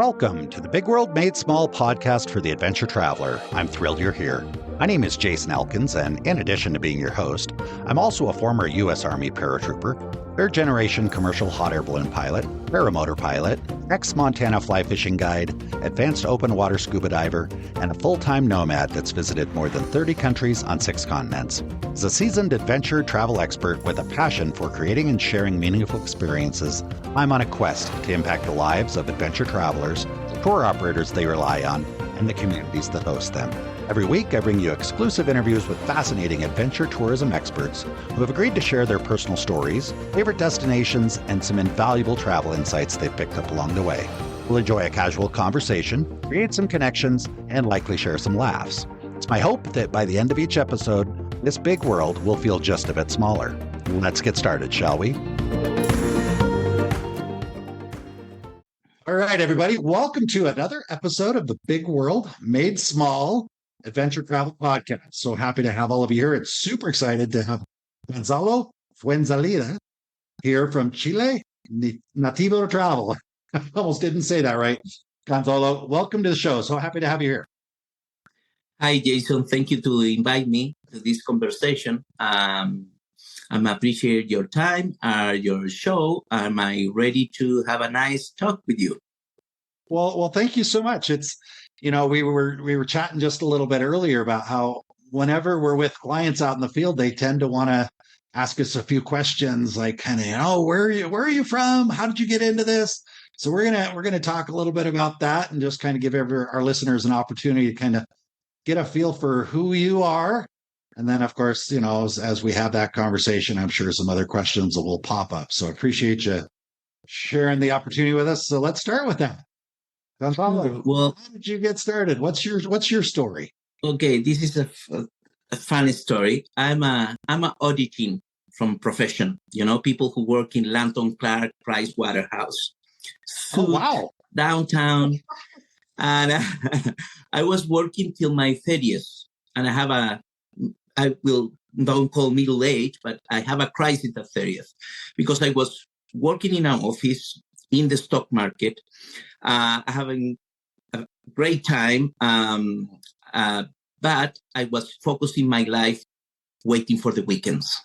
Welcome to the Big World Made Small podcast for the adventure traveler. I'm thrilled you're here. My name is Jason Elkins, and in addition to being your host, I'm also a former U.S. Army paratrooper, third-generation commercial hot air balloon pilot, paramotor pilot, ex-Montana fly fishing guide, advanced open water scuba diver, and a full-time nomad that's visited more than 30 countries on 6 continents. As a seasoned adventure travel expert with a passion for creating and sharing meaningful experiences, I'm on a quest to impact the lives of adventure travelers, the tour operators they rely on, and the communities that host them. Every week, I bring you exclusive interviews with fascinating adventure tourism experts who have agreed to share their personal stories, favorite destinations, and some invaluable travel insights they've picked up along the way. We'll enjoy a casual conversation, create some connections, and likely share some laughs. It's my hope that by the end of each episode, this big world will feel just a bit smaller. Let's get started, shall we? All right, everybody, welcome to another episode of the Big World Made Small Adventure Travel Podcast. So happy to have all of you here. It's super excited to have Gonzalo Fuenzalida here from Chile Nativo Travel. I almost didn't say that right. Gonzalo, welcome to the show. So happy to have you here. Hi, Jason. Thank you to invite me to this conversation. I appreciate your time, your show. Am I ready to have a nice talk with you? Well, thank you so much. It's, we were chatting just a little bit earlier about how whenever we're with clients out in the field, they tend to want to ask us a few questions, like kind of, where are you from? How did you get into this? So we're gonna talk a little bit about that and just kind of give our listeners an opportunity to kind of get a feel for who you are. And then, of course, as we have that conversation, I'm sure some other questions will pop up. So I appreciate you sharing the opportunity with us. So let's start with that. Gonzalo, well, how did you get started? What's your story? Okay, this is a funny story. I'm a auditing from profession. People who work in Lanton Clark Price Waterhouse. Oh, wow. Downtown. And I was working till my 30th. And don't call middle age, but I have a crisis at 30th because I was working in an office in the stock market, having a great time. But I was focusing my life waiting for the weekends.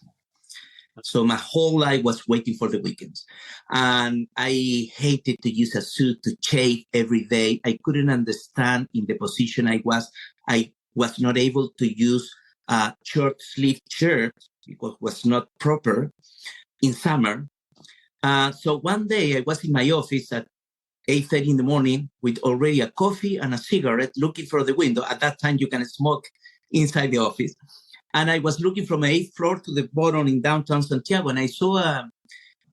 So my whole life was waiting for the weekends. And I hated to use a suit to shave every day. I couldn't understand in the position I was not able to use a short sleeve shirt because it was not proper in summer. So one day I was in my office at 8:30 in the morning with already a coffee and a cigarette looking for the window. At that time, you can smoke inside the office. And I was looking from the 8th floor to the bottom in downtown Santiago. And I saw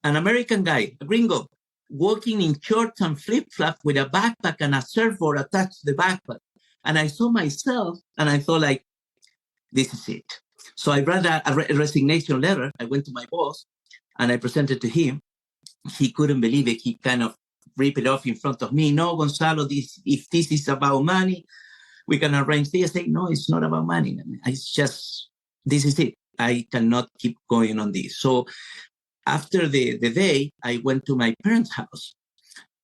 an American guy, a gringo, walking in shorts and flip-flops with a backpack and a surfboard attached to the backpack. And I saw myself and I thought, like, this is it. So I read a resignation letter. I went to my boss and I presented to him. He couldn't believe it. He kind of ripped it off in front of me. No, Gonzalo, if this is about money, we can arrange this. I say, no, it's not about money. It's just, this is it. I cannot keep going on this. So after the day, I went to my parents' house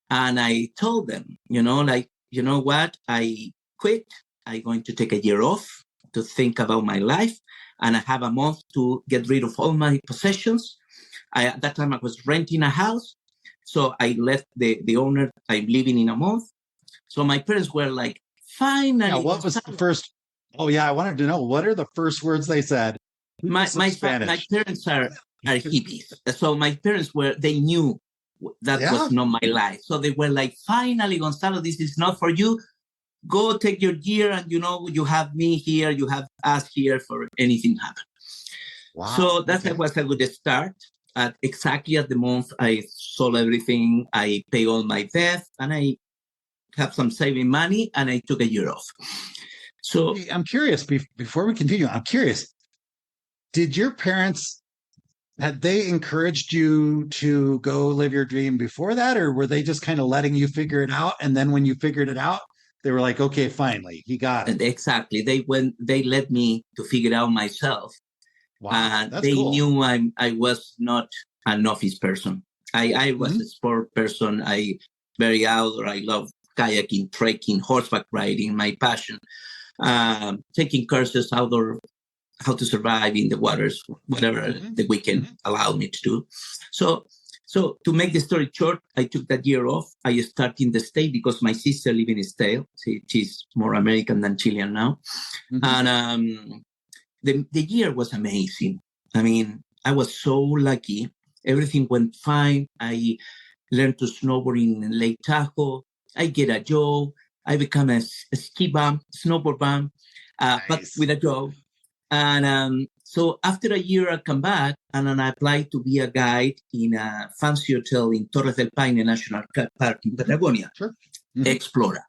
and I told them, you know what? I quit. I'm going to take a year off to think about my life. And I have a month to get rid of all my possessions. At that time, I was renting a house. So I left the owner. I'm leaving in a month. So my parents were like, finally. Yeah, what was the first? Oh, yeah. I wanted to know, what are the first words they said? My parents are hippies. So my parents they knew that was not my life. So they were like, finally, Gonzalo, this is not for you. Go take your year and, you have me here. You have us here for anything happen. Wow. So that was a good start. Exactly at the month, I sold everything. I pay all my debt and I have some saving money and I took a year off. So I'm curious, before we continue, I'm curious, did your parents, had they encouraged you to go live your dream before that? Or were they just kind of letting you figure it out? And then when you figured it out, they were like, okay, finally, he got it. Exactly. They let me to figure it out myself. Wow, that's they cool. knew I was not an office person. I was a sport person. I very outdoor. I love kayaking, trekking, horseback riding, my passion, taking courses outdoor, how to survive in the waters, whatever the weekend allowed me to do. So to make the story short, I took that year off. I started in the state because my sister lives in the state. She's more American than Chilean now. And the year was amazing. I mean, I was so lucky. Everything went fine. I learned to snowboard in Lake Tahoe. I get a job. I become a ski bum, snowboard bum, but with a job. And so after a year, I come back and then I applied to be a guide in a fancy hotel in Torres del Paine National Park in Patagonia, Explorer.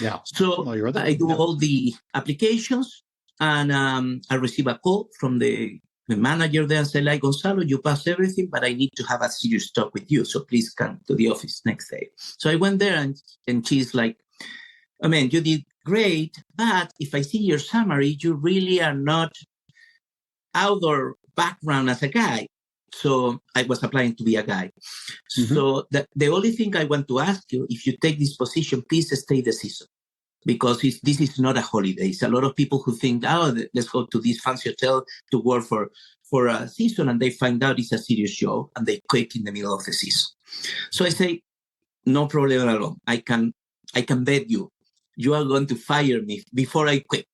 Yeah. So I do all the applications and I receive a call from the manager there and say, like, Gonzalo, you passed everything, but I need to have a serious talk with you. So please come to the office next day. So I went there and she's like, I mean, you did great, but if I see your summary, you really are not outdoor background as a guy. So I was applying to be a guy. So the only thing I want to ask you, if you take this position, please stay the season. Because this is not a holiday. It's a lot of people who think, oh, let's go to this fancy hotel to work for a season, and they find out it's a serious job, and they quit in the middle of the season. So I say, no problem at all. I can bet you are going to fire me before I quit.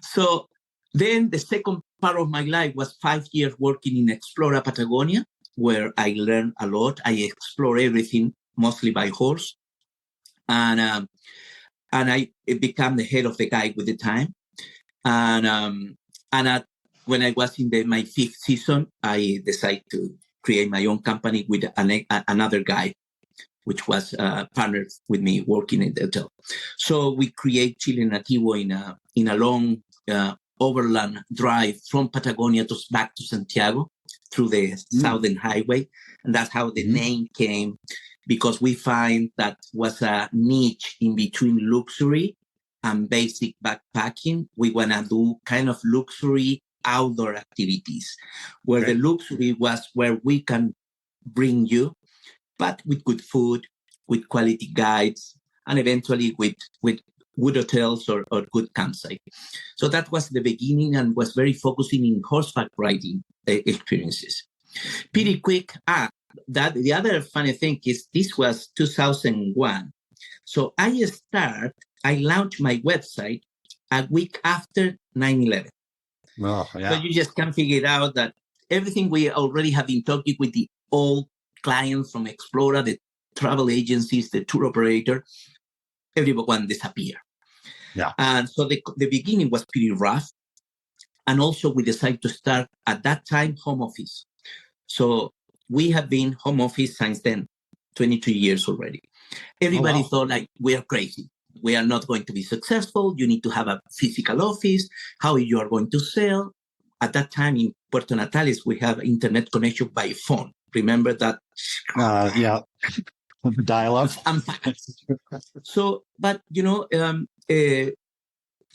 So then the second part of my life was 5 years working in Explora Patagonia, where I learned a lot. I explore everything, mostly by horse. And I became the head of the guide with the time. And when I was in my 5th season, I decided to create my own company with another guy, which was partnered with me working in the hotel. So we create Chile Nativo in a long overland drive from Patagonia back to Santiago through the Southern Highway. And that's how the name came, because we find that was a niche in between luxury and basic backpacking. We want to do kind of luxury outdoor activities, where the luxury was where we can bring you, but with good food, with quality guides, and eventually with good hotels or good campsite. So that was the beginning, and was very focusing in horseback riding experiences. Pretty quick. The other funny thing is this was 2001. So I launched my website a week after 9/11. Oh, yeah. So you just can figure it out that everything we already have been talking with the old clients from Explora, the travel agencies, the tour operator, everyone disappeared. Yeah. And so the beginning was pretty rough. And also we decided to start at that time home office. So we have been home office since then, 22 years already. Everybody thought like, we are crazy. We are not going to be successful. You need to have a physical office. How you are going to sell? At that time in Puerto Natales, we have internet connection by phone. Remember that? Yeah. Dial-up. So, but,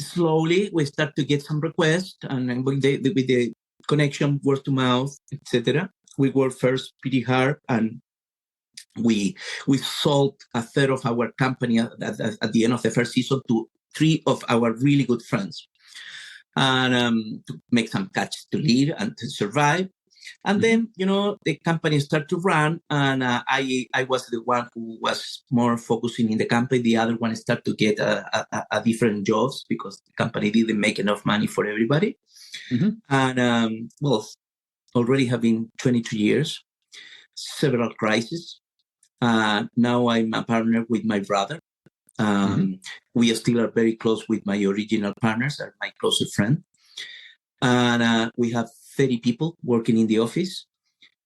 slowly we start to get some requests, and with the connection, word to mouth, etc. We worked first pretty hard, and we sold a third of our company at the end of the first season to 3 of our really good friends, and to make some cash to live and to survive. And then, the company started to run, and I was the one who was more focusing in the company. The other one started to get a different jobs because the company didn't make enough money for everybody. And, already have been 22 years, several crises. Now I'm a partner with my brother. We still are very close with my original partners, are my closest friend. And we have 30 people working in the office,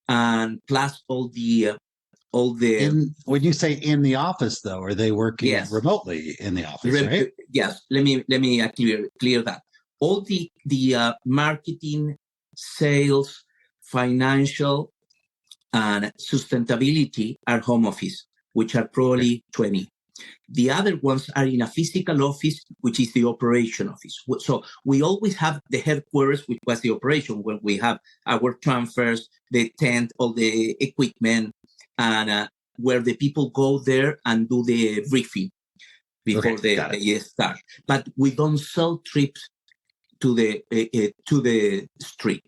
and plus all the. When you say in the office, though, are they working remotely in the office? Right? Yes. Let me clear that. All the marketing, sales, financial, and sustainability are home office, which are probably 20. The other ones are in a physical office, which is the operation office. So we always have the headquarters, which was the operation, where we have our transfers, the tent, all the equipment, and where the people go there and do the briefing before they start. But we don't sell trips to the street.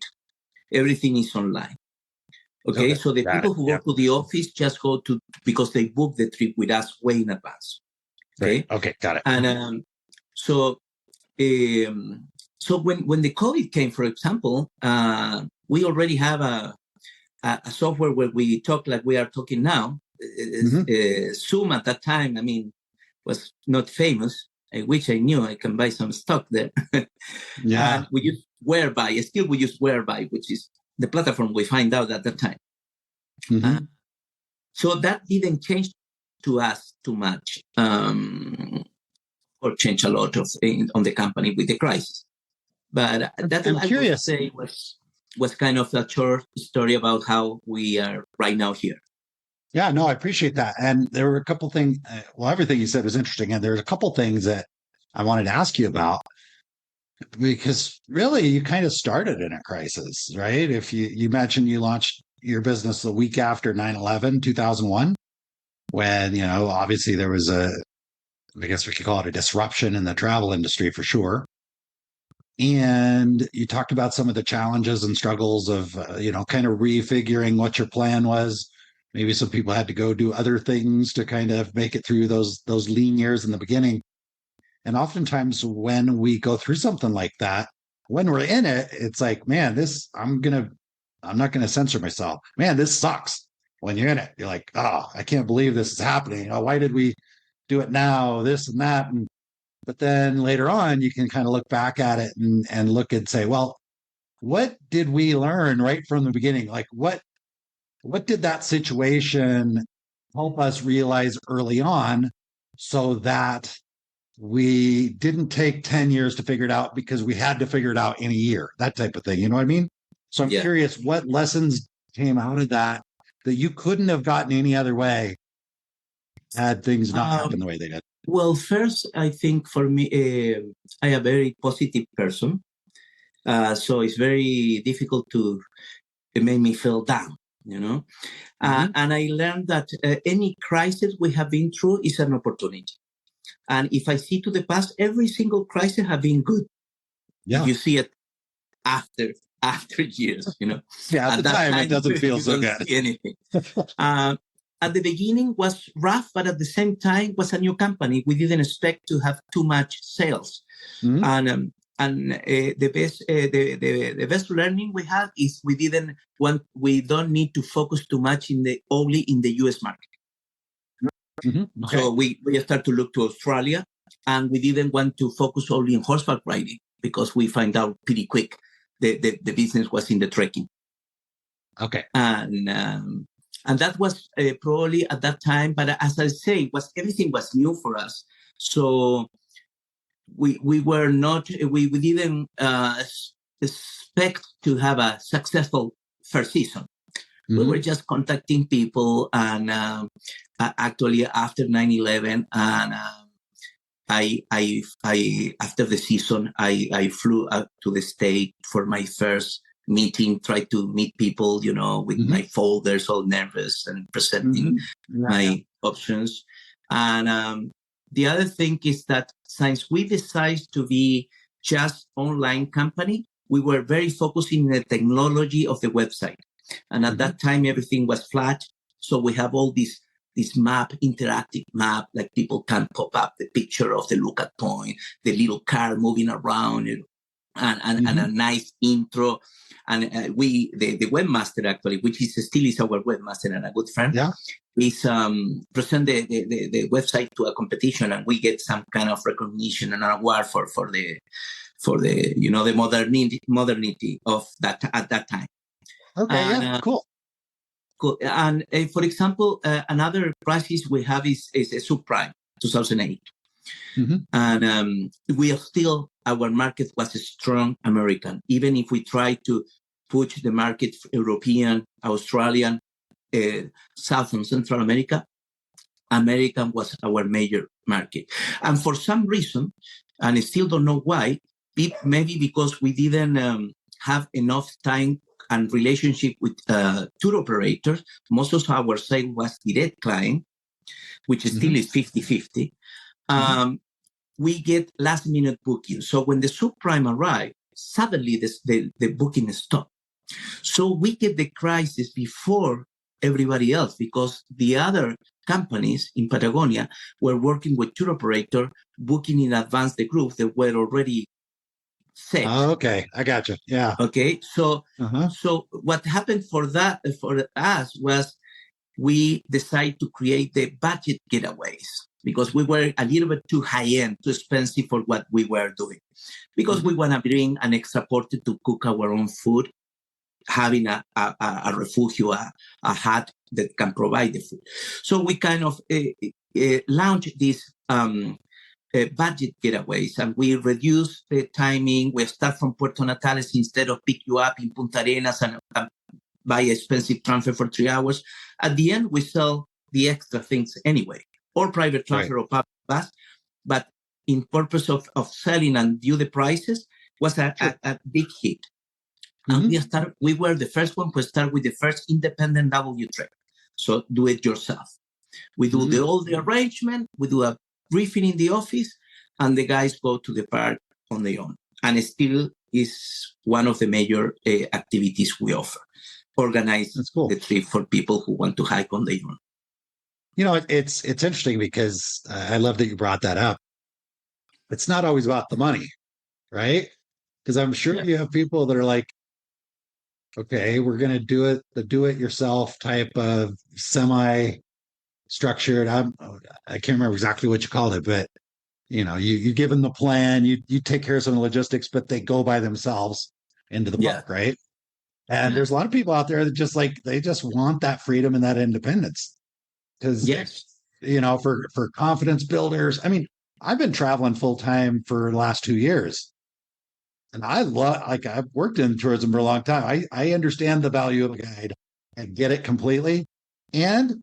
Everything is online. Okay, so the people who go to the office just go to, because they book the trip with us way in advance. Okay, got it. And so when the COVID came, for example, we already have a software where we talk like we are talking now. Zoom at that time, I mean, was not famous. I wish I knew I can buy some stock there. And we use Whereby. Still, we use Whereby, which is the platform we find out at that time. So that didn't change to us too much, or change a lot on the company with the crisis. But that I'm curious. Say was kind of a short story about how we are right now here. Yeah, no, I appreciate that. And there were a couple things. Well, everything you said was interesting, and there's a couple things that I wanted to ask you about, because really you kind of started in a crisis, right? If you mentioned you launched your business the week after 9/11, 2001, when, obviously there was I guess we could call it a disruption in the travel industry for sure. And you talked about some of the challenges and struggles of, kind of refiguring what your plan was. Maybe some people had to go do other things to kind of make it through those lean years in the beginning. And oftentimes when we go through something like that, when we're in it, it's like, man, I'm not going to censor myself. Man, this sucks. When you're in it, you're like, oh, I can't believe this is happening. Oh, why did we do it now? This and that. But then later on, you can kind of look back at it and look and say, well, what did we learn right from the beginning? Like what did that situation help us realize early on so that we didn't take 10 years to figure it out because we had to figure it out in a year, that type of thing. You know what I mean? So I'm curious what lessons came out of that you couldn't have gotten any other way had things not happened the way they did. Well, first, I think for me, I am a very positive person. So it's very difficult to make me feel down, And I learned that any crisis we have been through is an opportunity. And if I see to the past, every single crisis have been good. Yeah. You see it after years, Yeah, at the time it doesn't feel so good. Anything. At the beginning was rough, but at the same time was a new company. We didn't expect to have too much sales. And the best learning we had is we don't need to focus too much only in the US market. Okay. So we start to look to Australia, and we didn't want to focus only on horseback riding because we find out pretty quick the business was in the trekking. Okay. And that was probably at that time, but as I say, everything was new for us. So we didn't expect to have a successful first season. We were just contacting people, and actually after 9/11, and I after the season, I flew out to the state for my first meeting, tried to meet people, with my folders, all nervous and presenting my options. And the other thing is that since we decided to be just online company, we were very focused in the technology of the website. And at that time, everything was flat. So we have all this interactive map, like people can pop up the picture of the lookout point, the little car moving around, and a nice intro. And the webmaster actually, which still is our webmaster and a good friend, is present the website to a competition, and we get some kind of recognition and an award for the the modernity of that at that time. Okay, cool. Cool. And for example, another crisis we have is a subprime, 2008. And we are still, our market was a strong American. Even if we try to push the market European, Australian, South and Central America, American was our major market. And for some reason, and I still don't know why, maybe because we didn't have enough time and relationship with tour operators. Most of our sale was direct client, which still is 50-50. We get last minute booking. So when the subprime arrived, suddenly the booking stopped. So we get the crisis before everybody else because the other companies in Patagonia were working with tour operator, booking in advance the group that were already set. Oh, okay, I got you. Yeah. Okay, so what happened for us was we decided to create the budget getaways because we were a little bit too high end, too expensive for what we were doing. Because we want to bring an extra porter to cook our own food, having a refugio, a hut that can provide the food. So we kind of launched these budget getaways, and we reduce the timing. We start from Puerto Natales instead of pick you up in Punta Arenas and buy expensive transfer for 3 hours. At the end, we sell the extra things anyway, or private transfer or public bus. But in purpose of selling and due the prices was a big hit. And we were the first one to start with the first independent W trek. So do it yourself. We do all the arrangement. We do a briefing in the office, and the guys go to the park on their own. And it still is one of the major activities we offer. Organize the trip for people who want to hike on their own. You know, it's interesting because I love that you brought that up. It's not always about the money, right? Because I'm sure you have people that are like, okay, we're going to do it, the do-it-yourself type of semi-structured. I can't remember exactly what you called it, but you know, you give them the plan, you take care of some of the logistics, but they go by themselves into the book, right? And there's a lot of people out there that just they just want that freedom and that independence. Because, you know, for confidence builders, I mean, I've been traveling full time for the last 2 years. And I've worked in tourism for a long time. I understand the value of a guide and get it completely. And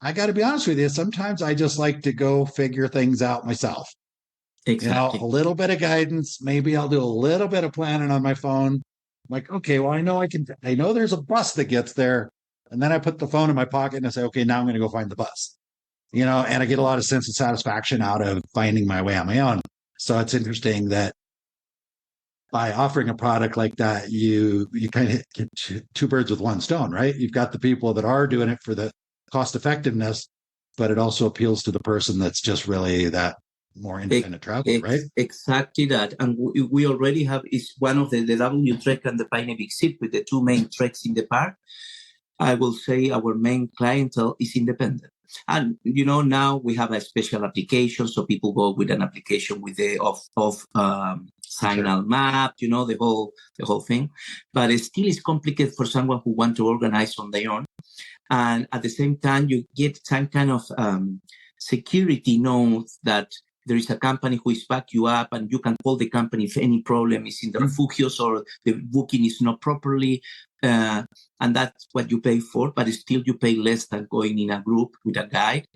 I got to be honest with you, sometimes I just like to go figure things out myself. Exactly. You know, a little bit of guidance. Maybe I'll do a little bit of planning on my phone. I'm like, okay, well, I know there's a bus that gets there. And then I put the phone in my pocket and I say, okay, now I'm going to go find the bus. You know, and I get a lot of sense of satisfaction out of finding my way on my own. So it's interesting that by offering a product like that, you kind of get two birds with one stone, right? You've got the people that are doing it for the cost effectiveness, but it also appeals to the person that's just really that more independent traveler, right? Exactly that. And we already have, is one of the W trek and the Pine Big Seat with the two main treks in the park. I will say our main clientele is independent. And, you know, now we have a special application. So people go with an application with the signal map, you know, the whole thing. But it still is complicated for someone who want to organize on their own. And at the same time, you get some kind of security notes that there is a company who is back you up, and you can call the company if any problem is in the refugios or the booking is not properly. And that's what you pay for, but still you pay less than going in a group with a guide.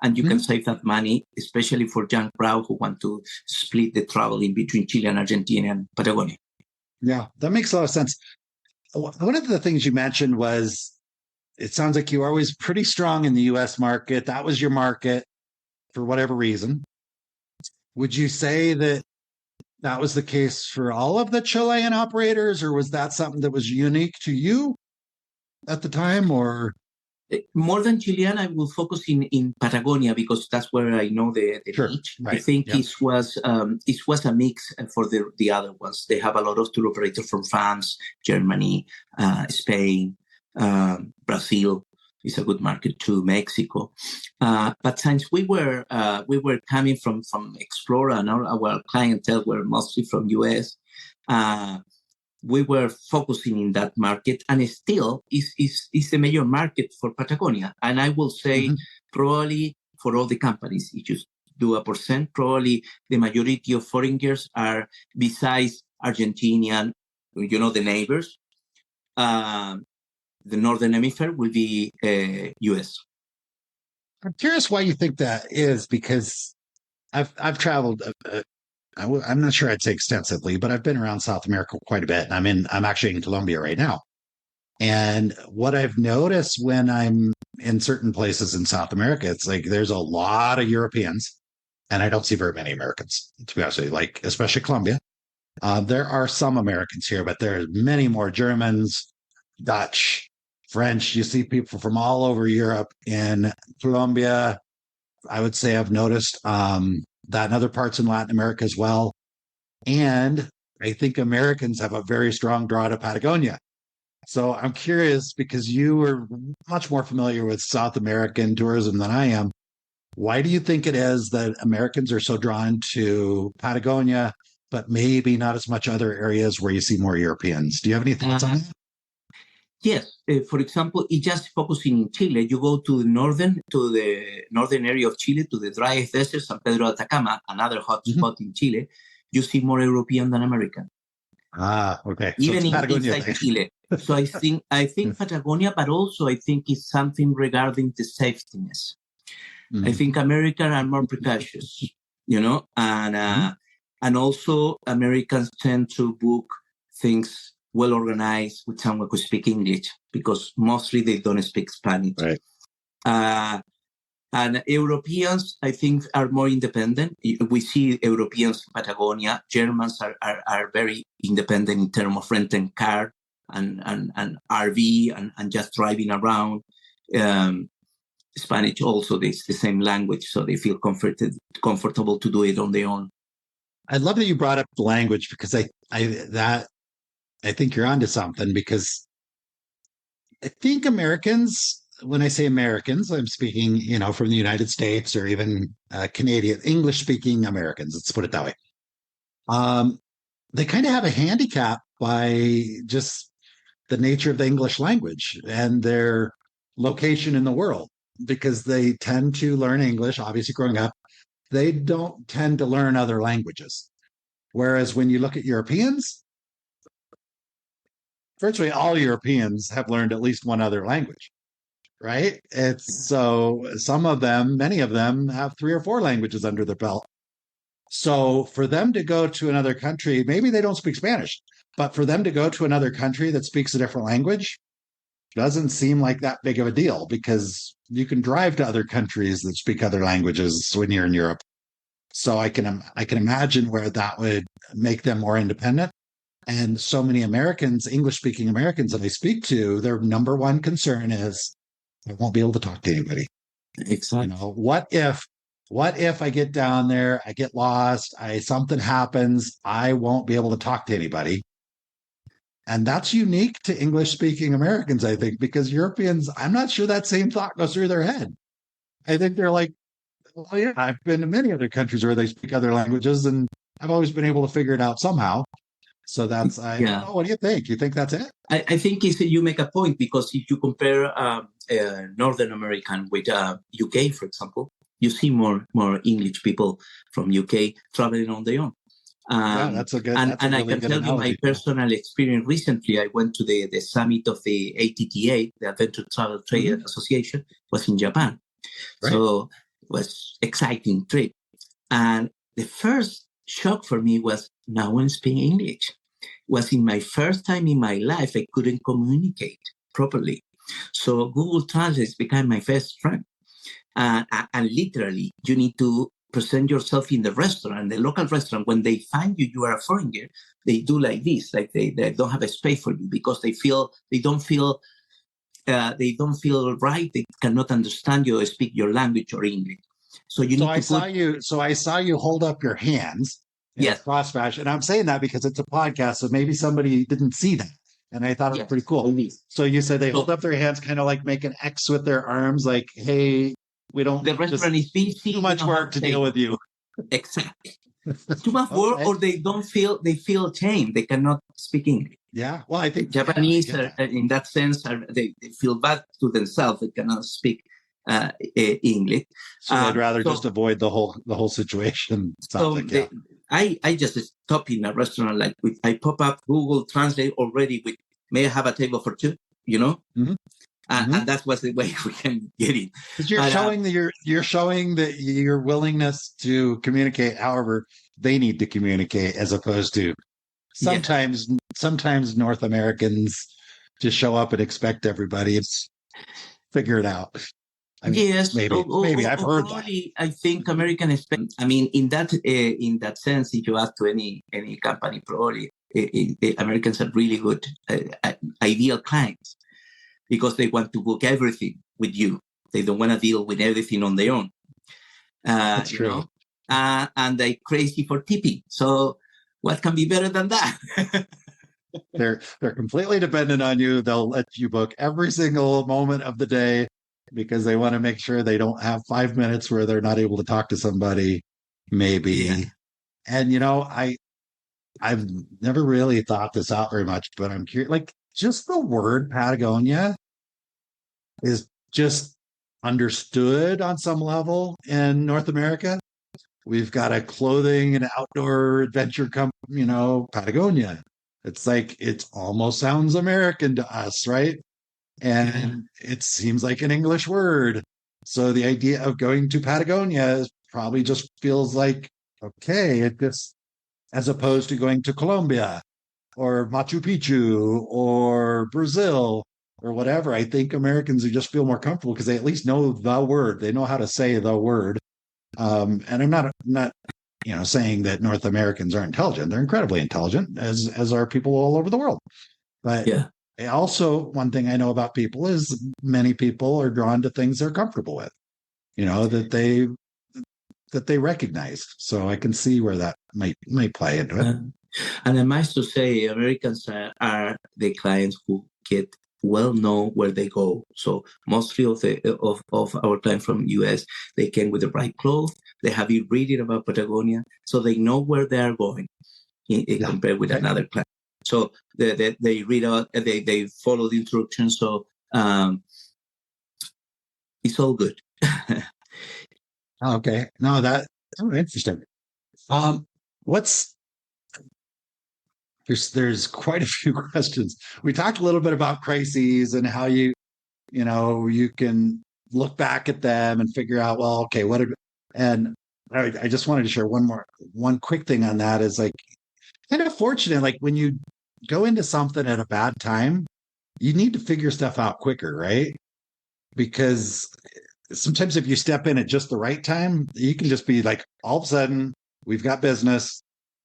And you can save that money, especially for young crowd who want to split the travel in between Chile and Argentina and Patagonia. Yeah, that makes a lot of sense. One of the things you mentioned was, it sounds like you were always pretty strong in the US market. That was your market for whatever reason. Would you say that that was the case for all of the Chilean operators, or was that something that was unique to you at the time? Or more than Chilean, I will focus in Patagonia because that's where I know the niche. Right. I think it was a mix for the other ones. They have a lot of tour operators from France, Germany, Spain, Brazil. Is a good market too, Mexico. But since we were coming from Explora and our clientele were mostly from US, we were focusing in that market, and it still is the major market for Patagonia. And I will say probably for all the companies, if you do a percent, probably the majority of foreigners are, besides Argentinian, you know, the neighbors, the Northern Hemisphere will be US. I'm curious why you think that is, because I've traveled. I'm not sure I'd say extensively, but I've been around South America quite a bit. I'm actually in Colombia right now. And what I've noticed when I'm in certain places in South America, it's like there's a lot of Europeans, and I don't see very many Americans, to be honest with you, like especially Colombia. There are some Americans here, but there are many more Germans, Dutch, French. You see people from all over Europe. In Colombia, I would say I've noticed that in other parts in Latin America as well. And I think Americans have a very strong draw to Patagonia. So I'm curious, because you are much more familiar with South American tourism than I am. Why do you think it is that Americans are so drawn to Patagonia, but maybe not as much other areas where you see more Europeans? Do you have any thoughts on that? Yes. For example, it just focusing in Chile. You go to the northern area of Chile, to the driest desert, San Pedro de Atacama, another hot spot in Chile. You see more European than American. Ah, okay. Even inside Chile. So I think Patagonia, but also I think it's something regarding the safetyness. I think Americans are more precautious, and also Americans tend to book things well organized with someone who speaks English, because mostly they don't speak Spanish. Right. And Europeans, I think, are more independent. We see Europeans in Patagonia. Germans are very independent in terms of renting car and RV and just driving around. Spanish also, it's the same language, so they feel comfortable to do it on their own. I love that you brought up the language, because I think you're onto something, because I think Americans, when I say Americans, I'm speaking, from the United States or even Canadian, English-speaking Americans, let's put it that way. They kind of have a handicap by just the nature of the English language and their location in the world, because they tend to learn English, obviously growing up. They don't tend to learn other languages. Whereas when you look at Europeans, virtually all Europeans have learned at least one other language, right? So many of them have 3 or 4 languages under their belt. So for them to go to another country, maybe they don't speak Spanish, but for them to go to another country that speaks a different language doesn't seem like that big of a deal, because you can drive to other countries that speak other languages when you're in Europe. So I can imagine where that would make them more independent. And so many Americans, English-speaking Americans that I speak to, their number one concern is, I won't be able to talk to anybody. Exactly. What if I get down there, I get lost, something happens, I won't be able to talk to anybody. And that's unique to English-speaking Americans, I think, because Europeans, I'm not sure that same thought goes through their head. I think they're like, well, yeah, I've been to many other countries where they speak other languages, and I've always been able to figure it out somehow. So that's, I don't know, what do you think? You think that's it? I think you make a point, because if you compare Northern American with UK, for example, you see more English people from UK traveling on their own. That's a good. And I can tell you my personal experience. Recently, I went to the summit of the ATTA, the Adventure Travel Trade Association, was in Japan. Right. So it was exciting trip. And the first shock for me was, no one speaking English. It was in my first time in my life, I couldn't communicate properly. So Google Translate became my best friend. And literally, you need to present yourself in the restaurant, the local restaurant. When they find you are a foreigner, they do like this, like they don't have a space for you, because they don't feel right. They cannot understand you or speak your language or English. So I saw you hold up your hands. Yes, cross fashion. And I'm saying that because it's a podcast, so maybe somebody didn't see that, and I thought it was pretty cool. So you said they hold up their hands, kind of like make an X with their arms, like, hey, we don't. The restaurant is busy. Too much work to deal with you. Exactly. Too much work, or they feel ashamed. They cannot speak English. Yeah. Well, I think Japanese, in that sense, they feel bad to themselves. They cannot speak English. So I'd rather just avoid the whole situation. I just stop in a restaurant, like I pop up Google Translate already with, may I have a table for 2? And that was the way we can get it. Because you're showing that your willingness to communicate, however they need to communicate, as opposed to sometimes North Americans just show up and expect everybody. It's figure it out. I mean, Yes, maybe I've heard that. probably I think American expect. I mean, in that sense, if you ask to any company, probably the Americans are really good ideal clients because they want to book everything with you. They don't want to deal with everything on their own. That's true. And they're crazy for tipping. So what can be better than that? They're completely dependent on you. They'll let you book every single moment of the day because they want to make sure they don't have 5 minutes where they're not able to talk to somebody, maybe. Yeah. And I've never really thought this out very much, but I'm curious. Like, just the word Patagonia is just understood on some level in North America. We've got a clothing and outdoor adventure company, Patagonia. It's like, it almost sounds American to us, right? And it seems like an English word. So the idea of going to Patagonia probably just feels like, okay, it just, as opposed to going to Colombia or Machu Picchu or Brazil or whatever. I think Americans just feel more comfortable because they at least know the word. They know how to say the word. And I'm not saying that North Americans are intelligent. They're incredibly intelligent, as are people all over the world. But also, one thing I know about people is many people are drawn to things they're comfortable with, that they recognize. So I can see where that might play into it. And I must to say, Americans are the clients who get well know where they go. So mostly of our clients from US, they came with the right clothes. They have been reading about Patagonia, so they know where they are going compared with another client. So they read out, they follow the instructions. So it's all good. Okay, no, that's interesting. There's quite a few questions. We talked a little bit about crises and how you can look back at them and figure out, well, okay, and I just wanted to share one quick thing on that is like kind of fortunate, like when you go into something at a bad time, you need to figure stuff out quicker, right? Because sometimes if you step in at just the right time, you can just be like, all of a sudden, we've got business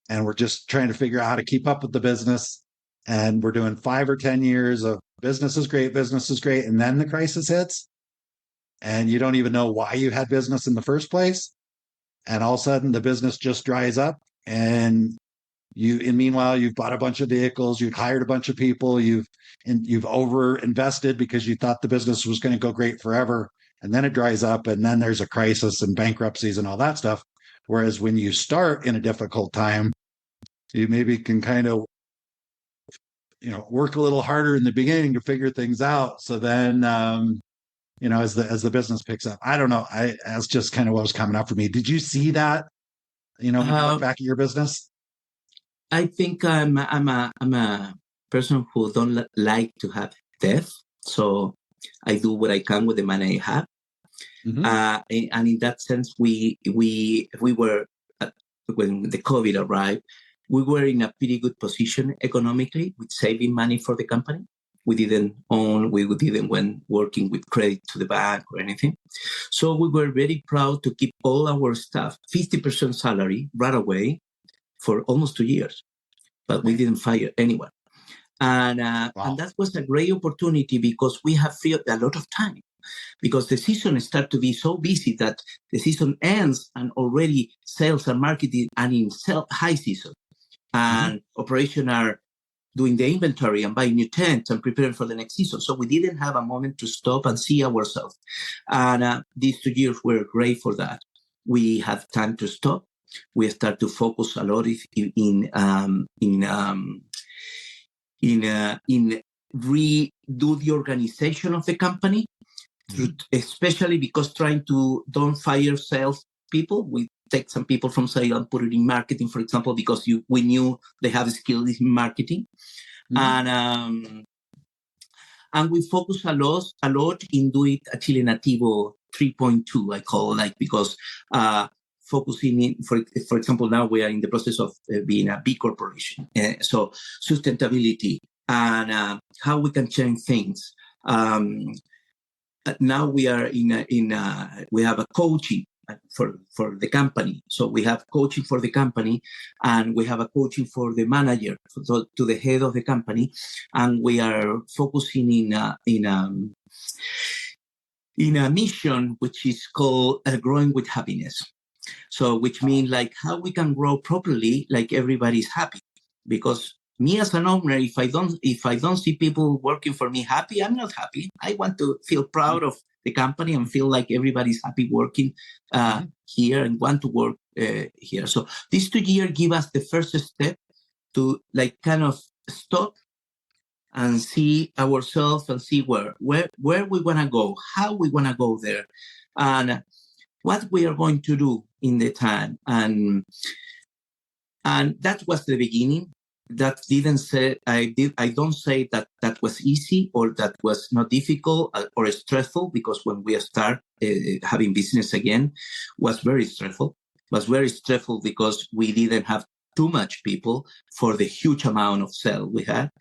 and we're just trying to figure out how to keep up with the business. And we're doing 5 or 10 years of business is great. And then the crisis hits and you don't even know why you had business in the first place. And all of a sudden the business just dries up and meanwhile, you've bought a bunch of vehicles, you've hired a bunch of people, you've over invested because you thought the business was going to go great forever. And then it dries up and then there's a crisis and bankruptcies and all that stuff. Whereas when you start in a difficult time, you maybe can kind of, work a little harder in the beginning to figure things out. So then, as the business picks up, I don't know. That's just kind of what was coming up for me. Did you see that, when you look back at your business? I think I'm a person who don't like to have debt. So I do what I can with the money I have. Mm-hmm. And in that sense, we were, when the COVID arrived, we were in a pretty good position economically with saving money for the company. We didn't went working with credit to the bank or anything. So we were very proud to keep all our staff 50% salary right away for almost 2 years, but we didn't fire anyone. And that was a great opportunity because we have freed a lot of time. Because the season starts to be so busy that the season ends and already sales and marketing are in high season. And operation are doing the inventory and buying new tents and preparing for the next season. So we didn't have a moment to stop and see ourselves. And these 2 years were great for that. We had time to stop. We start to focus a lot in redo the organization of the company. Especially because trying to don't fire sales people. We take some people from sales and put it in marketing, for example, because we knew they have skills in marketing. And we focus a lot in doing a Chile Nativo 3.2, I call it, because focusing in, for example, now we are in the process of being a B corporation. So sustainability, and how we can change things. Now we are we have a coaching for the company. So we have coaching for the company, and we have a coaching for the manager, to the head of the company, and we are focusing in a mission which is called Growing with Happiness. So which means like how we can grow properly, like everybody's happy. Because me as an owner, if I don't see people working for me happy, I'm not happy. I want to feel proud of the company and feel like everybody's happy working here and want to work here. So these 2 years give us the first step to like kind of stop and see ourselves and see where we want to go, how we want to go there, and what we are going to do in the time. And that was the beginning. That didn't say, I don't say that that was easy or that was not difficult or stressful, because when we start having business again, was very stressful. Was very stressful because we didn't have too much people for the huge amount of sale we had.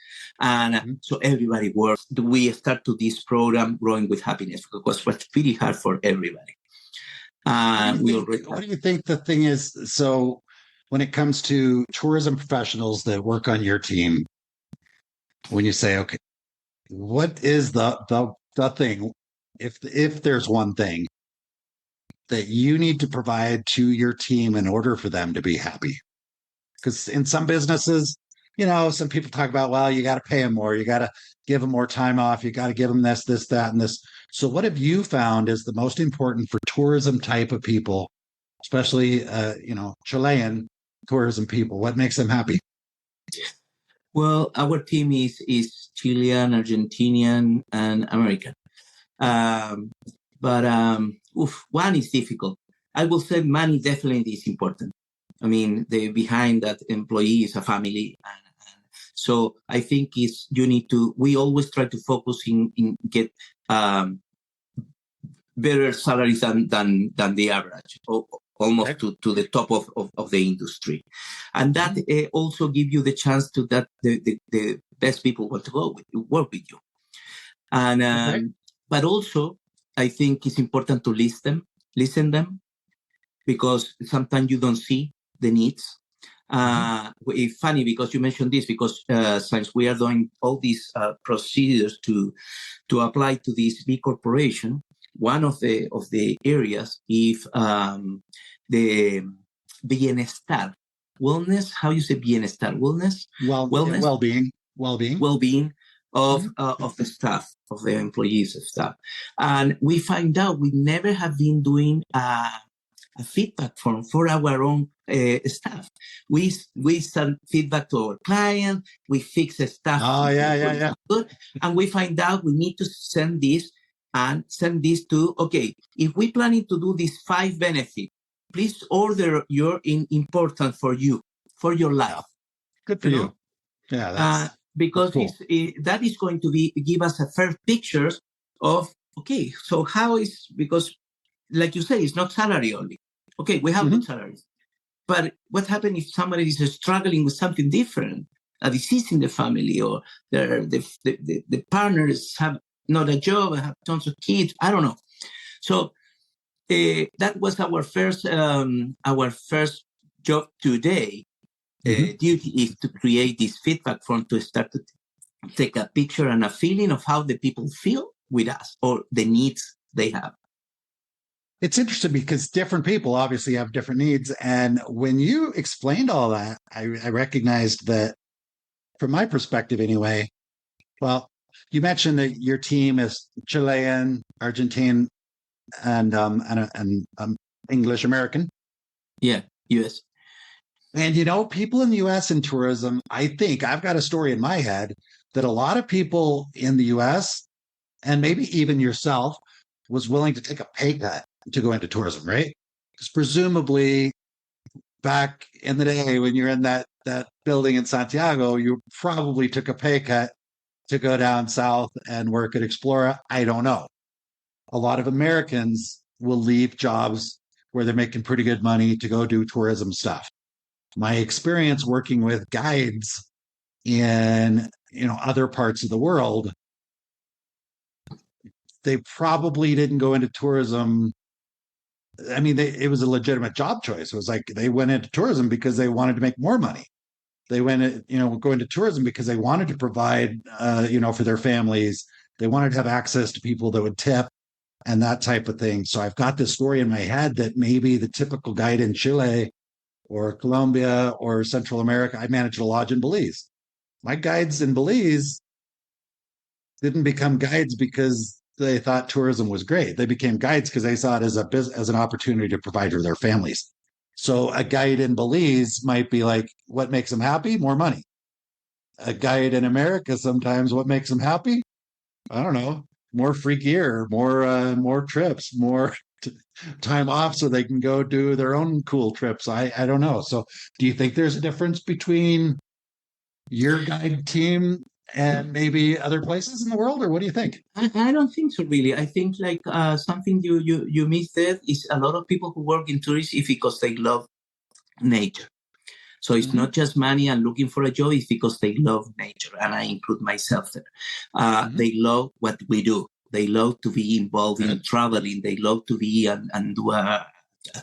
And so everybody worked. We started this program, Growing with Happiness, because it was really hard for everybody. What do you think the thing is? So when it comes to tourism professionals that work on your team, when you say, okay, what is the thing, if there's one thing that you need to provide to your team in order for them to be happy? Because in some businesses, some people talk about, well, you got to pay them more, you got to give them more time off, you got to give them this, that, and this. So what have you found is the most important for tourism type of people, especially, Chilean tourism people? What makes them happy? Well, our team is Chilean, Argentinian, and American. But one is difficult. I will say money definitely is important. I mean, behind that employee is a family. And so I think we always try to focus in get better salaries than the average, almost to the top of the industry. And that also give you the chance to that the best people want to work with you. And but also I think it's important to listen them, because sometimes you don't see the needs. It's funny because you mentioned this, because since we are doing all these procedures to apply to this big corporation, one of the areas is the bienestar, wellness. How you say bienestar? Wellness, wellness, well-being of the staff, of the employees of staff. And we find out we never have been doing a feedback form for our own staff. We send feedback to our client. We fix the stuff. Oh, yeah. Good. And we find out we need to send this to, okay, if we planning to do these 5 benefits, please order your important for you, for your life. Good for you. Yeah, because cool. That is going to give us a fair picture of, okay, so how is, because like you say, it's not salary only. Okay, we have good salaries. But what happens if somebody is struggling with something different, a disease in the family, or the partners have not a job and have tons of kids? I don't know. So that was our first job today. Duty is to create this feedback form to start to take a picture and a feeling of how the people feel with us or the needs they have. It's interesting because different people obviously have different needs. And when you explained all that, I recognized that, from my perspective anyway, well, you mentioned that your team is Chilean, Argentine, and English American. Yeah, US. And, people in the US in tourism, I think I've got a story in my head that a lot of people in the US, and maybe even yourself, was willing to take a pay cut to go into tourism, right? Because presumably back in the day when you're in that building in Santiago, you probably took a pay cut to go down south and work at Explora. I don't know. A lot of Americans will leave jobs where they're making pretty good money to go do tourism stuff. My experience working with guides in, other parts of the world, they probably didn't go into tourism. I mean, it was a legitimate job choice. It was like they went into tourism because they wanted to make more money. They went, go into tourism because they wanted to provide, for their families. They wanted to have access to people that would tip and that type of thing. So I've got this story in my head that maybe the typical guide in Chile or Colombia or Central America, I managed a lodge in Belize. My guides in Belize didn't become guides because they thought tourism was great. They became guides because they saw it as as an opportunity to provide for their families. So a guide in Belize might be like, what makes them happy? More money. A guide in America, sometimes what makes them happy? I don't know, more free gear, more trips, more time off so they can go do their own cool trips. I don't know. So do you think there's a difference between your guide team and maybe other places in the world, or what do you think? I don't think so, really. I think like something you missed there is a lot of people who work in tourism is because they love nature. So it's not just money and looking for a job, it's because they love nature. And I include myself there. They love what we do. They love to be involved in traveling. They love to be and do a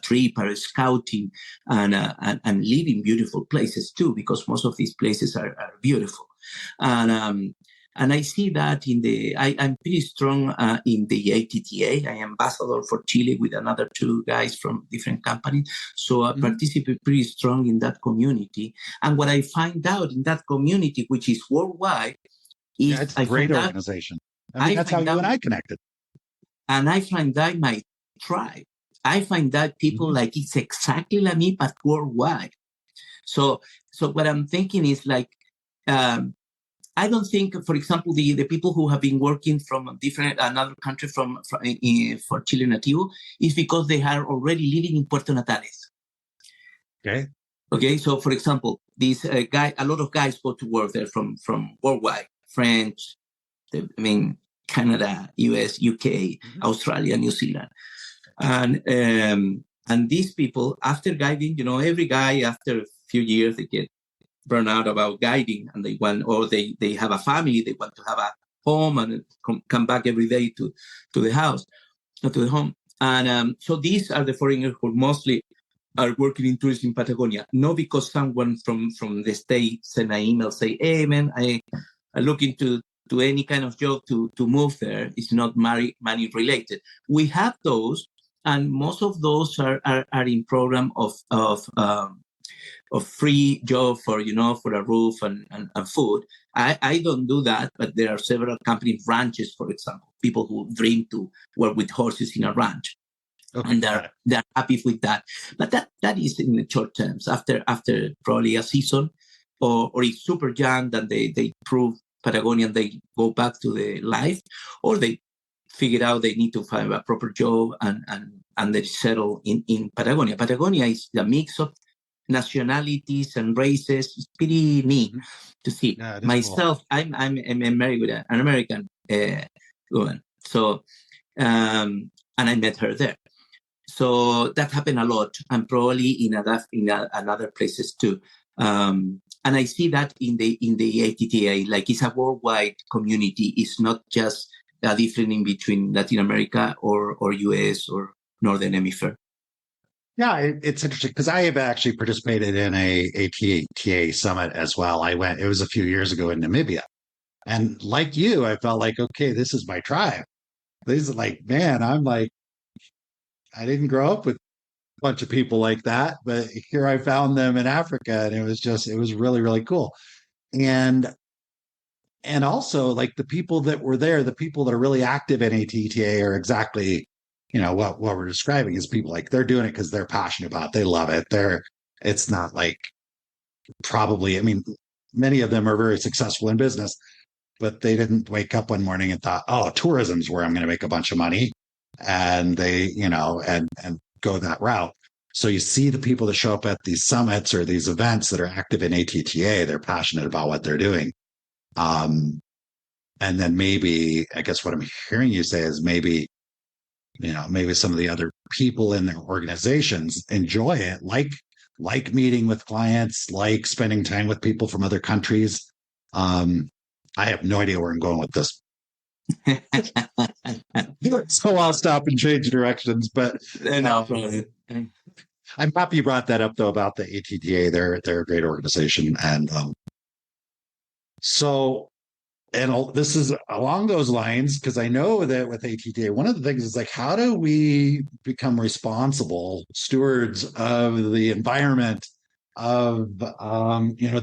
trip or a scouting and live in beautiful places too, because most of these places are beautiful. And I see that I'm pretty strong in the ATTA. I am ambassador for Chile with another two guys from different companies. So I participate pretty strong in that community. And what I find out in that community, which is worldwide, is it's a great organization. I mean, that's how you and I connected. And I find out my tribe. I find out people like it's exactly like me, but worldwide. So what I'm thinking is like, I don't think, for example, the people who have been working from another country for Chile Nativo is because they are already living in Puerto Natales. Okay. So, for example, these a lot of guys go to work there from worldwide, French, Canada, US, UK, Australia, New Zealand, and these people, after guiding, every guy after a few years they get burn out about guiding and they have a family, they want to have a home and come back every day to the house, to the home. And so these are the foreigners who mostly are working in tourism in Patagonia, not because someone from the States send an email, say, hey man, I'm looking to any kind of job to move there. It's not money related. We have those, and most of those are in program of free job for a roof and food. I don't do that, but there are several company ranches, for example, people who dream to work with horses in a ranch. Okay. And they're happy with that. But that is in the short terms. After probably a season or it's super young, then they prove Patagonia, they go back to the life, or they figure out they need to find a proper job and they settle in Patagonia. Patagonia is a mix of nationalities and races. It's pretty neat to see. Yeah, myself, cool. I'm married with an American woman. So and I met her there. So that happened a lot, and probably in other places too. And I see that in the ATTA, like it's a worldwide community. It's not just a difference in between Latin America or US or Northern Hemisphere. Yeah, it's interesting because I have actually participated in a ATTA summit as well. It was a few years ago in Namibia. And like you, I felt like, okay, this is my tribe. This is like, man, I didn't grow up with a bunch of people like that, but here I found them in Africa, and it was really, really cool. And also like the people that were there, the people that are really active in ATTA are exactly, what we're describing is people like they're doing it because they're passionate about it. They love it. It's not like many of them are very successful in business, but they didn't wake up one morning and thought, oh, tourism's where I'm going to make a bunch of money. And they, and go that route. So you see the people that show up at these summits or these events that are active in ATTA, they're passionate about what they're doing. And then maybe, I guess what I'm hearing you say is maybe some of the other people in their organizations enjoy it, like meeting with clients, like spending time with people from other countries. I have no idea where I'm going with this. So I'll stop and change directions. But No problem. I'm happy you brought that up, though, about the ATTA. They're a great organization. And this is along those lines, because I know that with ATTA, one of the things is like, how do we become responsible stewards of the environment of,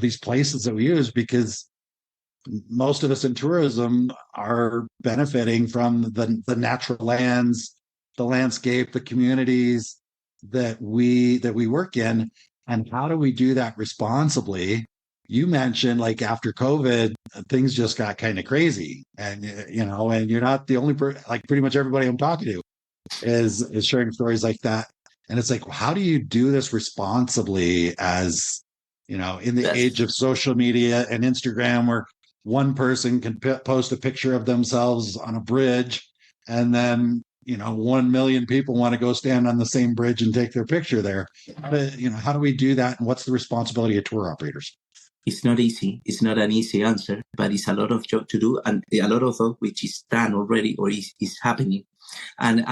these places that we use? Because most of us in tourism are benefiting from the natural lands, the landscape, the communities that we work in. And how do we do that responsibly? You mentioned, like, after COVID, things just got kind of crazy, and and you're not the only person. Like, pretty much everybody I'm talking to is sharing stories like that. And it's like, how do you do this responsibly, as in the age of social media and Instagram, where one person can post a picture of themselves on a bridge, and then 1 million people want to go stand on the same bridge and take their picture there. How do we do that, and what's the responsibility of tour operators? It's not easy. It's not an easy answer, but it's a lot of job to do, and a lot of which is done already or is happening. And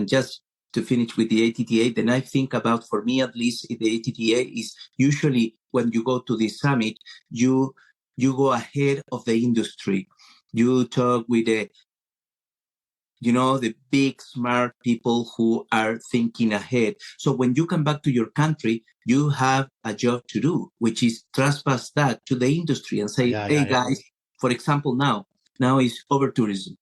just to finish with the ATTA, then I think about, for me at least, the ATTA is usually, when you go to this summit, you go ahead of the industry. You talk with the big, smart people who are thinking ahead. So when you come back to your country, you have a job to do, which is trespass that to the industry and say, guys, for example, now is over tourism.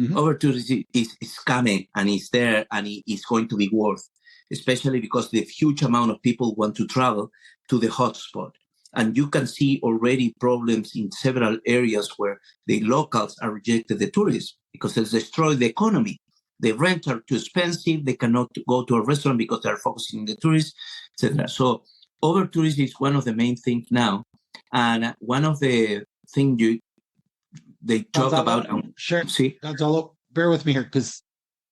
Mm-hmm. Over tourism is coming, and it's there, and it's going to be worth, especially because the huge amount of people want to travel to the hotspot. And you can see already problems in several areas where the locals are rejecting the tourists because it's destroyed the economy. The rents are too expensive. They cannot go to a restaurant because they're focusing on the tourists, etc. So over-tourism is one of the main things now. And one of the things they talk about... Sure. See, Gonzalo, bear with me here, because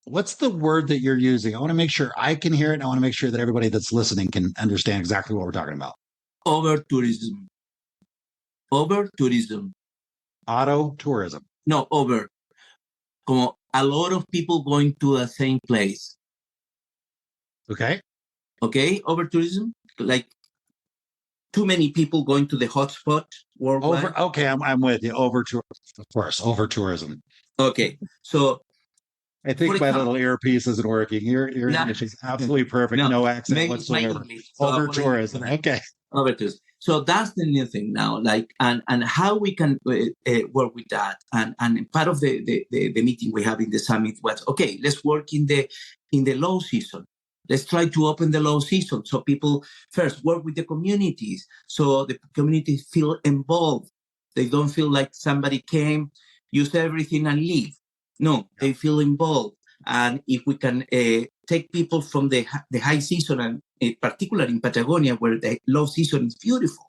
what's the word that you're using? I want to make sure I can hear it, and I want to make sure that everybody that's listening can understand exactly what we're talking about. Over-tourism. Over-tourism. Auto-tourism. No, over. Como a lot of people going to the same place. Okay. Okay, over-tourism. Like too many people going to the hotspot worldwide. Okay, I'm with you. Over-tourism, of course. Over-tourism. Okay, so... I think my little earpiece isn't working. Your English is absolutely perfect. No accent whatsoever. Over-tourism. Okay. Over-tourism. So that's the new thing now, like, and how we can work with that. And part of the meeting we have in the summit was, okay, let's work in the low season. Let's try to open the low season so people first work with the communities, so the communities feel involved. They don't feel like somebody came, use everything and leave. No, they feel involved. And if we can take people from the high season, and particularly in Patagonia, where the low season is beautiful,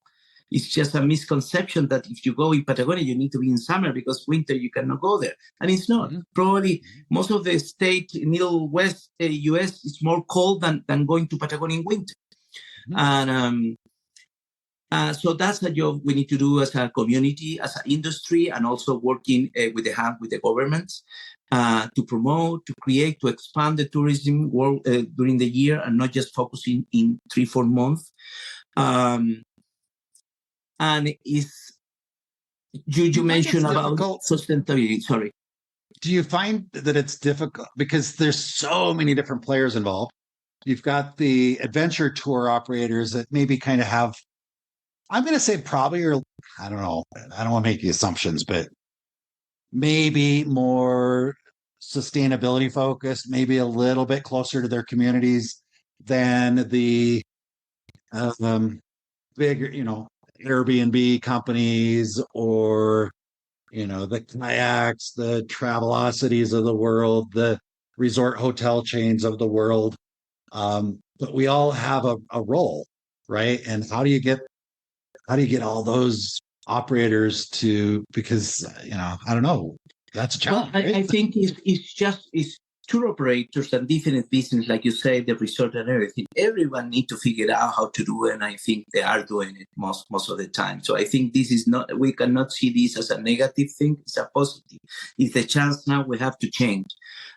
it's just a misconception that if you go in Patagonia, you need to be in summer because winter you cannot go there. And it's not. Mm-hmm. Probably most of the state, middle west US is more cold than going to Patagonia in winter. Mm-hmm. And so that's a job we need to do as a community, as an industry, and also working with the governments to promote, to create, to expand the tourism world during the year, and not just focusing in 3-4 months. And you mentioned about sustainability. Sorry. Do you find that it's difficult because there's so many different players involved? You've got the adventure tour operators that maybe kind of have, I'm going to say probably, or I don't know, I don't want to make the assumptions, but maybe more sustainability focused, maybe a little bit closer to their communities than the bigger, Airbnb companies, or, the kayaks, the Travelocities of the world, the resort hotel chains of the world. But we all have a role, right? And how do you get all those operators to, because, I don't know, that's a challenge. Well, I think it's tour operators and different business, like you say, the resort and everything, everyone need to figure out how to do it. And I think they are doing it most of the time. So I think this is not, we cannot see this as a negative thing. It's a positive. It's a chance now we have to change.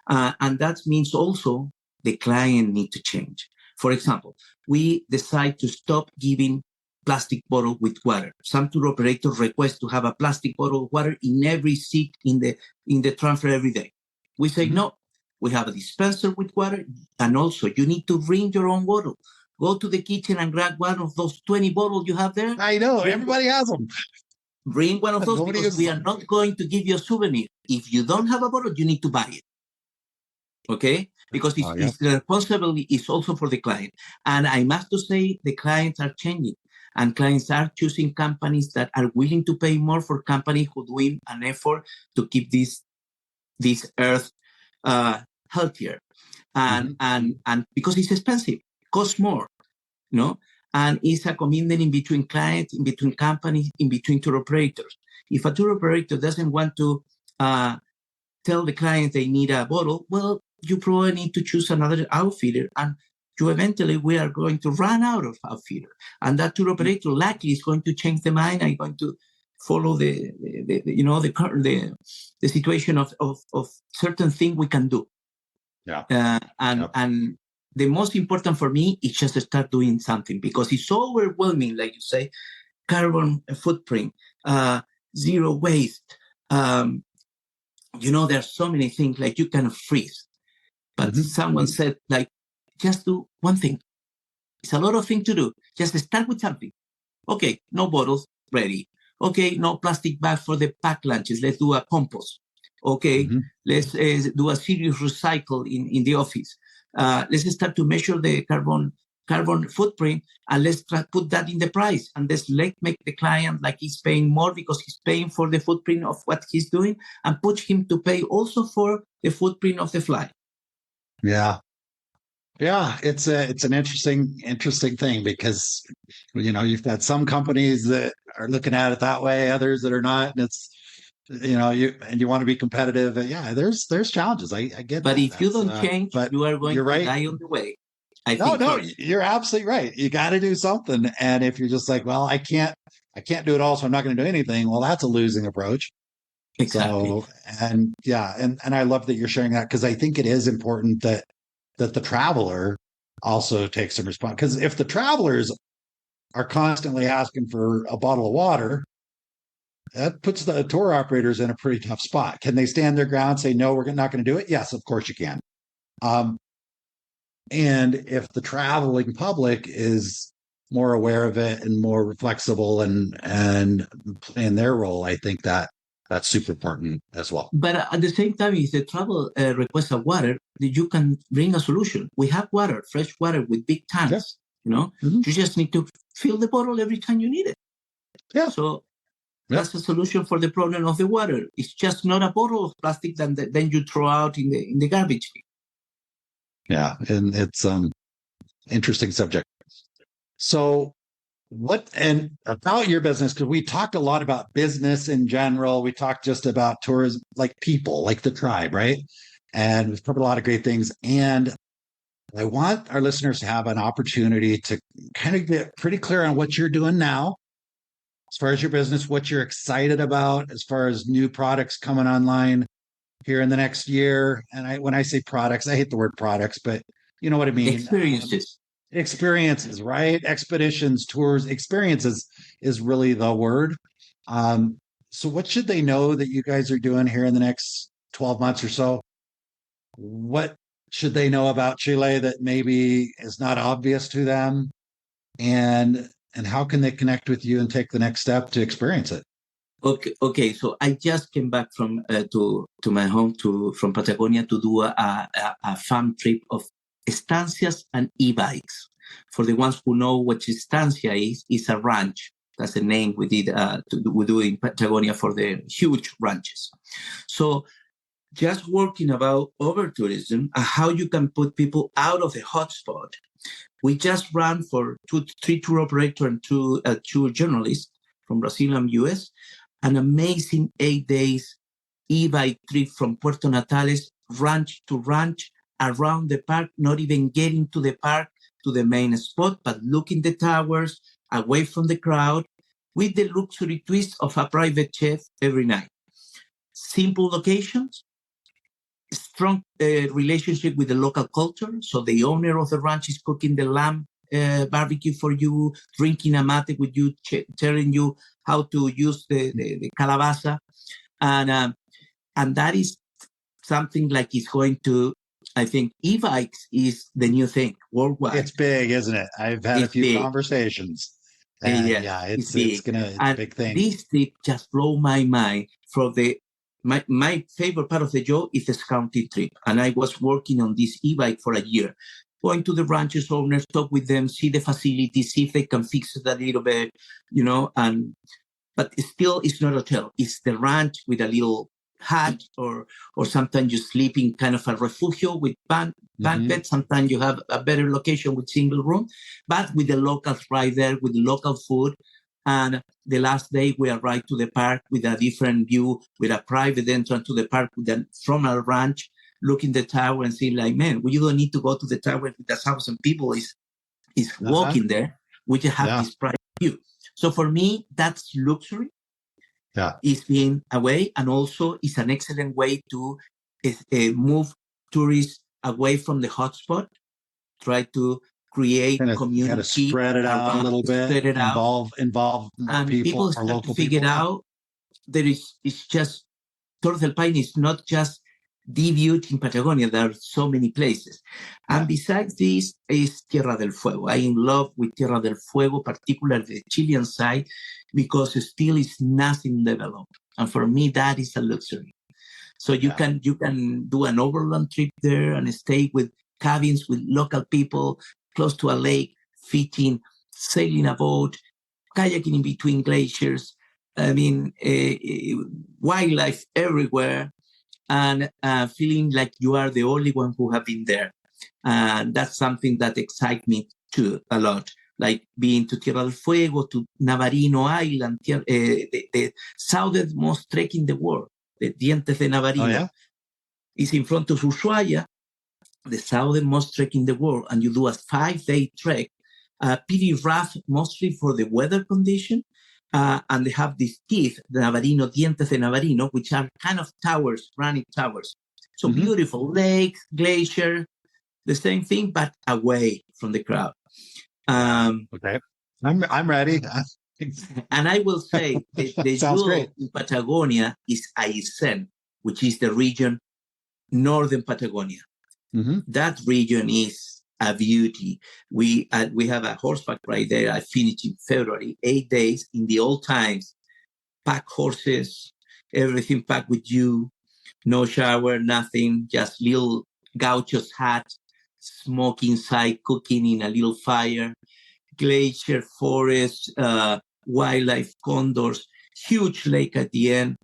And that means also the client need to change. For example, we decide to stop giving plastic bottle with water. Some tour operators request to have a plastic bottle of water in every seat in the transfer every day. We say, no, we have a dispenser with water, and also you need to bring your own bottle. Go to the kitchen and grab one of those 20 bottles you have there. I know, everybody has them. Bring one of those because we are not going to give you a souvenir. If you don't have a bottle, you need to buy it. Okay? Because it's the responsibility is also for the client. And I must to say the clients are changing. And clients are choosing companies that are willing to pay more for companies who are doing an effort to keep this earth healthier. And because it's expensive, costs more, you know? And it's a commitment in between clients, in between companies, in between tour operators. If a tour operator doesn't want to tell the client they need a bottle, well, you probably need to choose another outfitter, and we are going to run out of outfitter. And that tour operator likely is going to change the mind and going to follow the situation of certain thing we can do. Yeah. And the most important for me is just to start doing something, because it's so overwhelming, like you say, carbon footprint, zero waste. There's so many things like you can freeze. But someone said, like, just do one thing. It's a lot of things to do. Just start with something. Okay, no bottles, ready. Okay, no plastic bag for the packed lunches. Let's do a compost. Okay, let's do a serious recycle in the office. Let's start to measure the carbon footprint, and let's put that in the price. And let's make the client like he's paying more because he's paying for the footprint of what he's doing, and push him to pay also for the footprint of the flight. Yeah. Yeah, it's an interesting thing, because you've got some companies that are looking at it that way, others that are not, and it's you want to be competitive. Yeah, there's challenges. I get but that. If you don't change, you are going to die on the way. You're absolutely right. You got to do something. And if you're just like, well, I can't do it all, so I'm not going to do anything, well, that's a losing approach. Exactly. So, and I love that you're sharing that, because I think it is important that the traveler also takes some response. Because if the travelers are constantly asking for a bottle of water, that puts the tour operators in a pretty tough spot. Can they stand their ground, say, no, we're not going to do it? Yes, of course you can. And if the traveling public is more aware of it and more flexible and playing their role, I think that's super important as well. But at the same time, if the travel requests a water, you can bring a solution. We have water, fresh water with big tanks. Yeah. You just need to fill the bottle every time you need it. Yeah. So that's a solution for the problem of the water. It's just not a bottle of plastic that then you throw out in the garbage. Yeah, and it's interesting subject. So and about your business, because we talked a lot about business in general. We talked just about tourism, like people, like the tribe, right? And we've covered a lot of great things. And I want our listeners to have an opportunity to kind of get pretty clear on what you're doing now, as far as your business, what you're excited about, as far as new products coming online here in the next year. And when I say products, I hate the word products, but you know what I mean. Experiences, right? Expeditions, tours, experiences is really the word. So what should they know that you guys are doing here in the next 12 months or so? What should they know about Chile that maybe is not obvious to them? And how can they connect with you and take the next step to experience it? Okay. So I just came back from to my home from Patagonia to do a farm trip of estancias and e-bikes. For the ones who know what estancia is a ranch. That's the name we do in Patagonia for the huge ranches. So just working about over-tourism and how you can put people out of the hotspot. We just ran for 3 tour operators and 2 journalists from Brazil and US, an amazing 8 days e-bike trip from Puerto Natales ranch to ranch around the park, not even getting to the park, to the main spot, but looking the towers, away from the crowd, with the luxury twist of a private chef every night. Simple locations, strong relationship with the local culture. So the owner of the ranch is cooking the lamb barbecue for you, drinking a mate with you, telling you how to use the calabaza. And that is something like it's going to, I think e-bikes is the new thing worldwide. It's big, isn't it? I've had a few conversations. And it's a big thing. This trip just blew my mind. My favorite part of the job is the scouting trip. And I was working on this e-bike for a year, going to the ranches owners, talk with them, see the facilities, see if they can fix it a little bit, but still it's not a hotel. It's the ranch with a little hut, or sometimes you sleep in kind of a refugio with bunk beds. Sometimes you have a better location with single room, but with the locals right there, with local food. And the last day we arrived to the park with a different view, with a private entrance to the park from our ranch, looking the tower and saying like, man, you don't need to go to the tower with 1,000 people is walking there. We just have this private view. So for me, that's luxury. Yeah, is being away, and also is an excellent way to move tourists away from the hotspot. Try to create community, kind of spread it out a little bit, involve and people start or local to figure people. Out there is it's just Torres del Paine is not just the beauty in Patagonia. There are so many places, and besides this is Tierra del Fuego. I in love with Tierra del Fuego, particularly the Chilean side, because still is nothing developed, and for me that is a luxury. So you can do an overland trip there and stay with cabins with local people close to a lake, fishing, sailing a boat, kayaking in between glaciers. I mean, wildlife everywhere, and feeling like you are the only one who have been there. And that's something that excites me too a lot. Like being to Tierra del Fuego, to Navarino Island, the southernmost trek in the world, the Dientes de Navarino, is in front of Ushuaia, the southernmost trek in the world, and you do a 5-day trek, pretty rough, mostly for the weather condition. And they have these teeth, the Navarino, Dientes de Navarino, which are kind of towers, running towers. So beautiful lake, glacier, the same thing, but away from the crowd. Okay, I'm ready. And I will say the jewel in Patagonia is Aysén, which is the region, northern Patagonia. That region is a beauty. We have a horseback right there. I finished in February, 8 days in the old times, pack horses, everything packed with you, no shower, nothing, just little gauchos hat, smoke inside, cooking in a little fire, glacier, forest, wildlife, condors, huge lake at the end.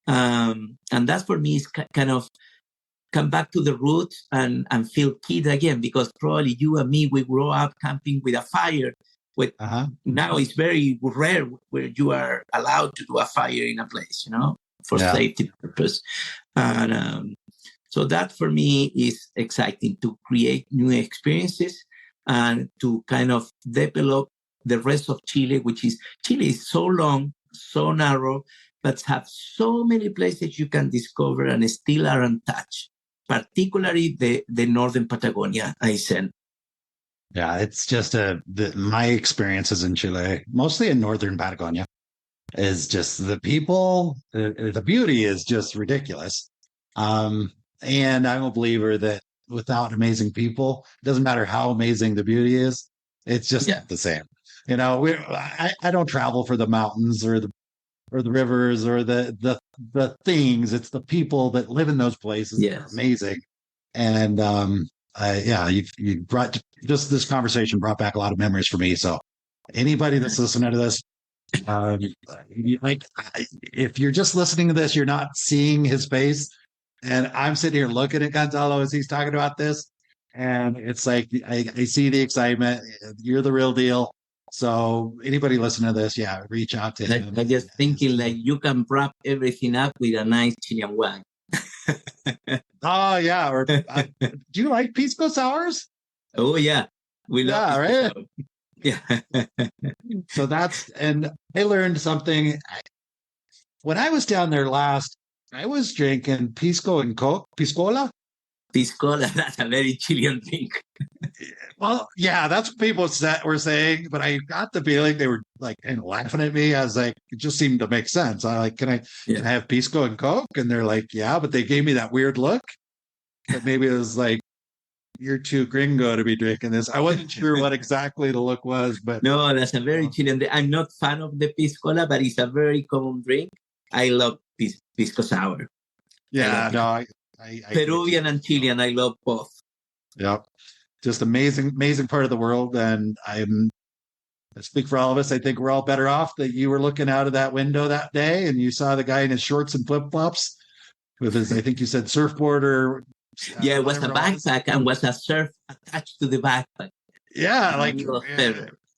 And that for me is kind of come back to the roots and feel kid again, because probably you and me, we grew up camping with a fire. Now it's very rare where you are allowed to do a fire in a place, for safety purpose. And so that for me is exciting, to create new experiences and to kind of develop the rest of Chile, Chile is so long, so narrow, but have so many places you can discover and still are untouched, particularly the northern Patagonia, Aysén. Yeah, it's just my experiences in Chile, mostly in northern Patagonia, is just the people, the beauty is just ridiculous. And I'm a believer that without amazing people, it doesn't matter how amazing the beauty is, it's just the same. I don't travel for the mountains or the rivers or the things. It's the people that live in those places that are amazing. And you brought just this conversation brought back a lot of memories for me. So anybody that's listening to this, if you're just listening to this, you're not seeing his face. And I'm sitting here looking at Gonzalo as he's talking about this. And it's like, I see the excitement. You're the real deal. So anybody listening to this, reach out to him. I'm just thinking like you can wrap everything up with a nice Chilean wine. Oh, yeah. Or do you like pisco sours? Oh, yeah. We love Yeah, pisco right. sour. Yeah. So and I learned something. When I was down there last, I was drinking pisco and coke, piscola. Piscola, that's a very Chilean drink. Well, yeah, that's what people were saying, but I got the feeling they were like kind of laughing at me. I was like, it just seemed to make sense. I like, can I have pisco and coke? And they're like, yeah, but they gave me that weird look. But maybe it was like, you're too gringo to be drinking this. I wasn't sure what exactly the look was, but no, that's a very Chilean drink. I'm not fan of the piscola, but it's a very common drink. I love pisco sour. Yeah, I Peruvian and Chilean, I love both. Yeah, just amazing part of the world. And I speak for all of us. I think we're all better off that you were looking out of that window that day and you saw the guy in his shorts and flip flops with his, I think you said surfboard or. Yeah, it was a backpack and was a surf attached to the backpack. Yeah, like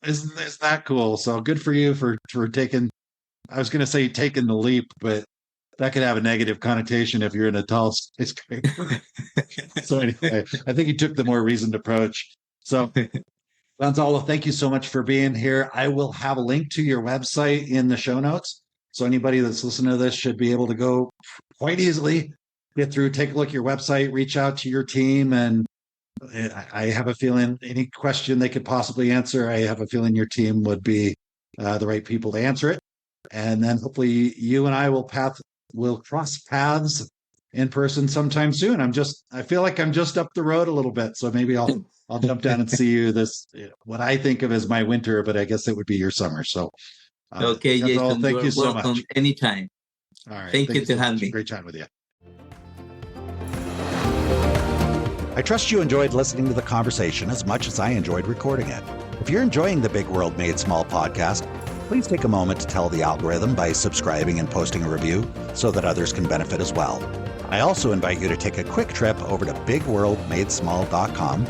isn't that cool? So good for you for taking. I was going to say taking the leap, but that could have a negative connotation if you're in a tall skyscraper. So anyway, I think you took the more reasoned approach. So Gonzalo, thank you so much for being here. I will have a link to your website in the show notes. So anybody that's listening to this should be able to go quite easily, get through, take a look at your website, reach out to your team. And I have a feeling any question they could possibly answer, I have a feeling your team would be the right people to answer it. And then hopefully you and I will cross paths in person sometime soon. I feel like I'm just up the road a little bit. So maybe I'll jump down and see you what I think of as my winter, but I guess it would be your summer. So okay, Jason, thank you so much. Anytime. All right. Thank you to have me. Great chatting with you. I trust you enjoyed listening to the conversation as much as I enjoyed recording it. If you're enjoying the Big World Made Small podcast, please take a moment to tell the algorithm by subscribing and posting a review so that others can benefit as well. I also invite you to take a quick trip over to bigworldmadesmall.com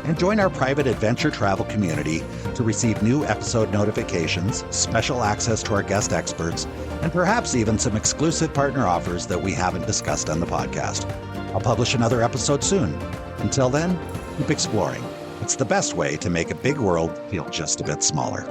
and join our private adventure travel community to receive new episode notifications, special access to our guest experts, and perhaps even some exclusive partner offers that we haven't discussed on the podcast. I'll publish another episode soon. Until then, keep exploring. It's the best way to make a big world feel just a bit smaller.